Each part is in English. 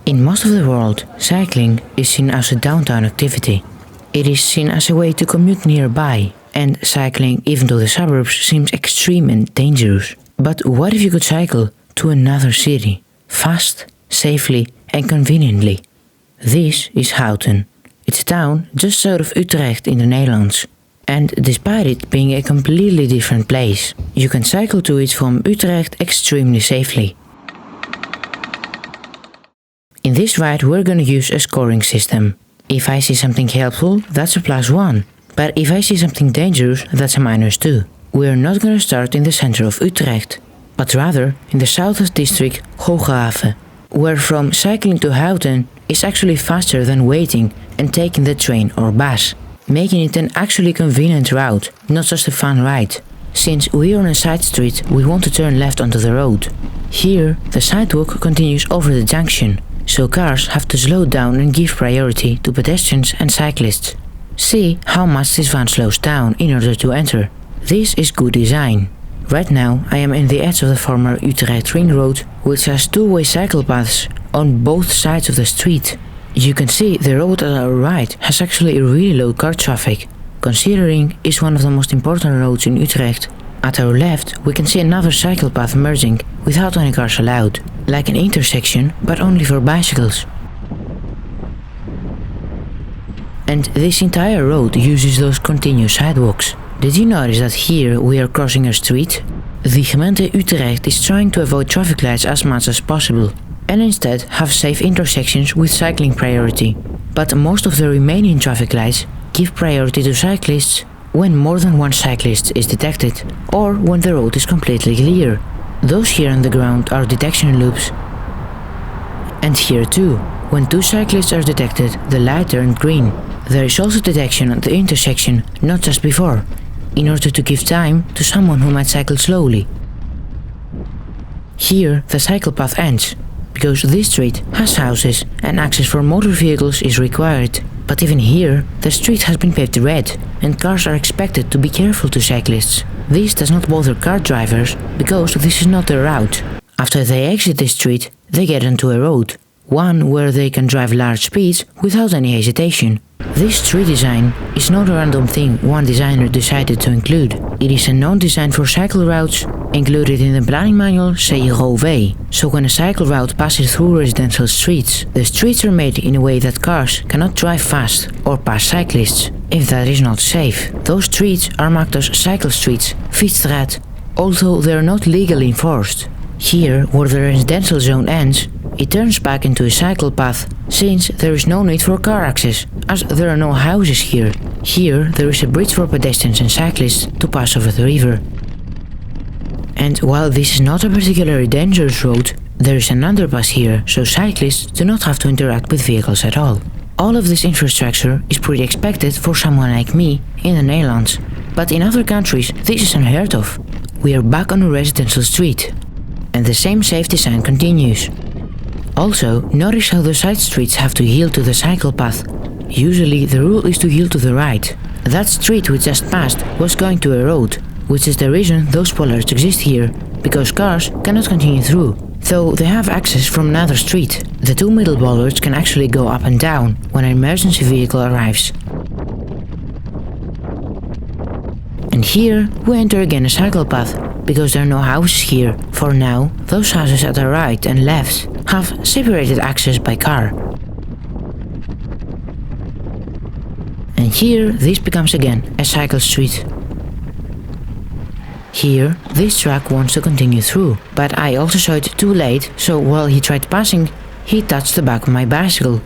In most of the world, cycling is seen as a downtown activity. It is seen as a way to commute nearby, and cycling even to the suburbs seems extreme and dangerous. But what if you could cycle to another city, fast, safely and conveniently? This is Houten. It's a town just south of Utrecht in the Netherlands. And despite it being a completely different place, you can cycle to it from Utrecht extremely safely. In this ride we're gonna use a scoring system. If I see something helpful, that's a +1. But if I see something dangerous, that's a -2. We're not gonna start in the center of Utrecht, but rather in the southwest district Houten, where from cycling to Houten is actually faster than waiting and taking the train or bus, making it an actually convenient route, not just a fun ride. Since we're on a side street, we want to turn left onto the road. Here, the sidewalk continues over the junction, so cars have to slow down and give priority to pedestrians and cyclists. See how much this van slows down in order to enter. This is good design. Right now I am in the edge of the former Utrecht ring road, which has two-way cycle paths on both sides of the street. You can see the road at our right has actually really low car traffic, considering it's one of the most important roads in Utrecht. At our left we can see another cycle path merging without any cars allowed, like an intersection but only for bicycles. And this entire road uses those continuous sidewalks. Did you notice that here we are crossing a street? The gemeente Utrecht is trying to avoid traffic lights as much as possible, and instead have safe intersections with cycling priority. But most of the remaining traffic lights give priority to cyclists when more than one cyclist is detected, or when the road is completely clear. Those here on the ground are detection loops. And here too, when two cyclists are detected, the light turned green. There is also detection at the intersection, not just before, in order to give time to someone who might cycle slowly. Here the cycle path ends, because this street has houses and access for motor vehicles is required. But even here, the street has been paved red, and cars are expected to be careful to cyclists. This does not bother car drivers, because this is not their route. After they exit the street, they get onto a road, one where they can drive large speeds without any hesitation. This street design is not a random thing one designer decided to include. It is a known design for cycle routes included in the planning manual CROV. So when a cycle route passes through residential streets, the streets are made in a way that cars cannot drive fast or pass cyclists, if that is not safe. Those streets are marked as cycle streets, fietsstraat, although they are not legally enforced. Here, where the residential zone ends, it turns back into a cycle path, since there is no need for car access, as there are no houses here. Here there is a bridge for pedestrians and cyclists to pass over the river. And while this is not a particularly dangerous road, there is an underpass here, so cyclists do not have to interact with vehicles at all. All of this infrastructure is pretty expected for someone like me in the Netherlands, but in other countries this is unheard of. We are back on a residential street, and the same safe design continues. Also, notice how the side streets have to yield to the cycle path. Usually the rule is to yield to the right. That street we just passed was going to a road, which is the reason those bollards exist here, because cars cannot continue through, though they have access from another street. The two middle bollards can actually go up and down when an emergency vehicle arrives. And here we enter again a cycle path, because there are no houses here. For now, those houses at our right and left have separated access by car. And here this becomes again a cycle street. Here, this truck wants to continue through, but I also saw it too late, so while he tried passing, he touched the back of my bicycle.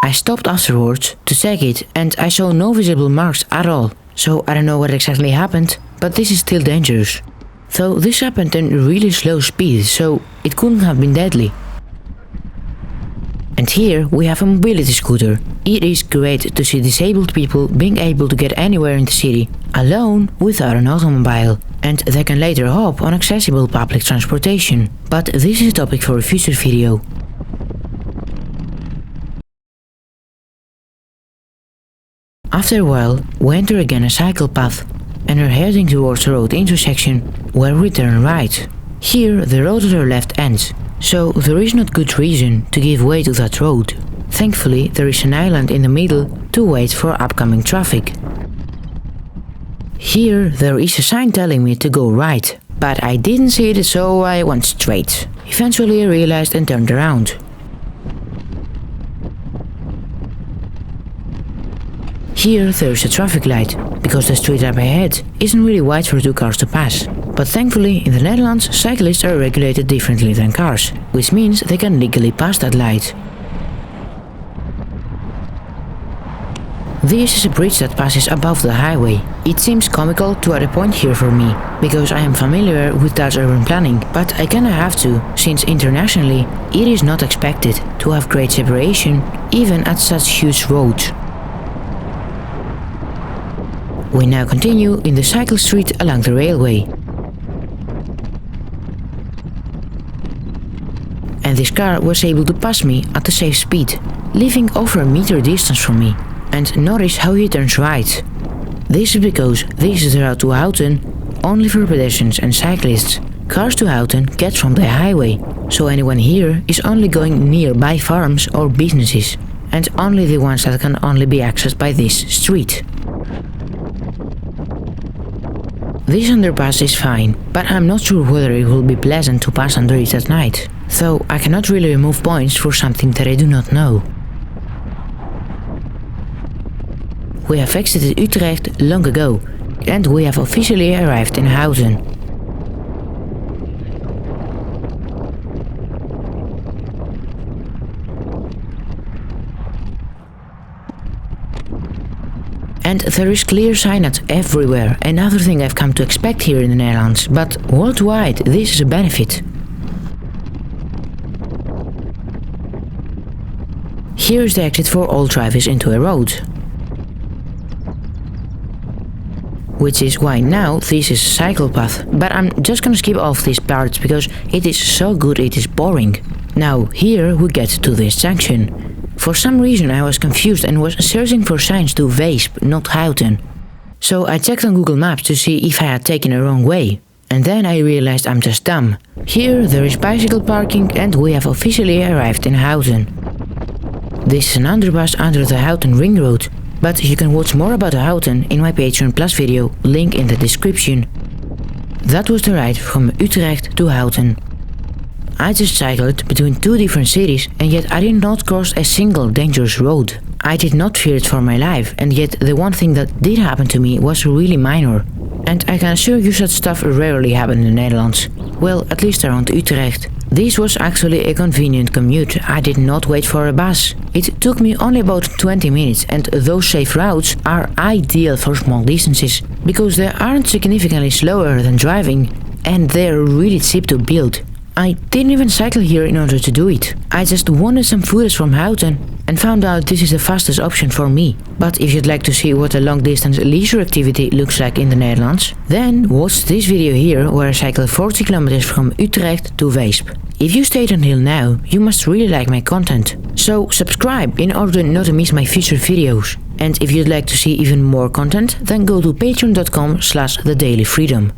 I stopped afterwards to check it, and I saw no visible marks at all, so I don't know what exactly happened, but this is still dangerous. Though this happened at really slow speed, so it couldn't have been deadly. And here we have a mobility scooter. It is great to see disabled people being able to get anywhere in the city, alone without an automobile, and they can later hop on accessible public transportation. But this is a topic for a future video. After a while, we enter again a cycle path, and are heading towards the road intersection, where we turn right. Here the road to our left ends, so there is not good reason to give way to that road. Thankfully, there is an island in the middle to wait for upcoming traffic. Here there is a sign telling me to go right, but I didn't see it, so I went straight. Eventually I realized and turned around. Here there's a traffic light, because the street up ahead isn't really wide for two cars to pass. But thankfully, in the Netherlands, cyclists are regulated differently than cars, which means they can legally pass that light. This is a bridge that passes above the highway. It seems comical to add a point here for me, because I am familiar with Dutch urban planning, but I kinda have to, since internationally it is not expected to have great separation, even at such huge roads. We now continue in the cycle street along the railway. And this car was able to pass me at a safe speed, leaving over a meter distance from me. And notice how he turns right. This is because this is the route to Houten only for pedestrians and cyclists. Cars to Houten get from the highway, so anyone here is only going nearby farms or businesses, and only the ones that can only be accessed by this street. This underpass is fine, but I'm not sure whether it will be pleasant to pass under it at night, so I cannot really remove points for something that I do not know. We have exited Utrecht long ago, and we have officially arrived in Houten. And there is clear signage everywhere, another thing I've come to expect here in the Netherlands, but worldwide this is a benefit. Here is the exit for all drivers into a road. Which is why now this is a cycle path, but I'm just gonna skip off these parts because it is so good it is boring. Now here we get to this junction. For some reason I was confused and was searching for signs to Weesp, not Houten. So I checked on Google Maps to see if I had taken a wrong way. And then I realized I'm just dumb. Here there is bicycle parking and we have officially arrived in Houten. This is an underpass under the Houten ring road. But you can watch more about Houten in my Patreon Plus video, link in the description. That was the ride from Utrecht to Houten. I just cycled between two different cities and yet I did not cross a single dangerous road. I did not fear it for my life, and yet the one thing that did happen to me was really minor. And I can assure you such stuff rarely happen in the Netherlands. Well, at least around Utrecht. This was actually a convenient commute. I did not wait for a bus. It took me only about 20 minutes, and those safe routes are ideal for small distances, because they aren't significantly slower than driving, and they're really cheap to build. I didn't even cycle here in order to do it. I just wanted some footage from Houten and found out this is the fastest option for me. But if you'd like to see what a long distance leisure activity looks like in the Netherlands, then watch this video here where I cycle 40 kilometers from Utrecht to Weesp. If you stayed until now, you must really like my content. So subscribe in order not to miss my future videos. And if you'd like to see even more content, then go to patreon.com/thedailyfreedom.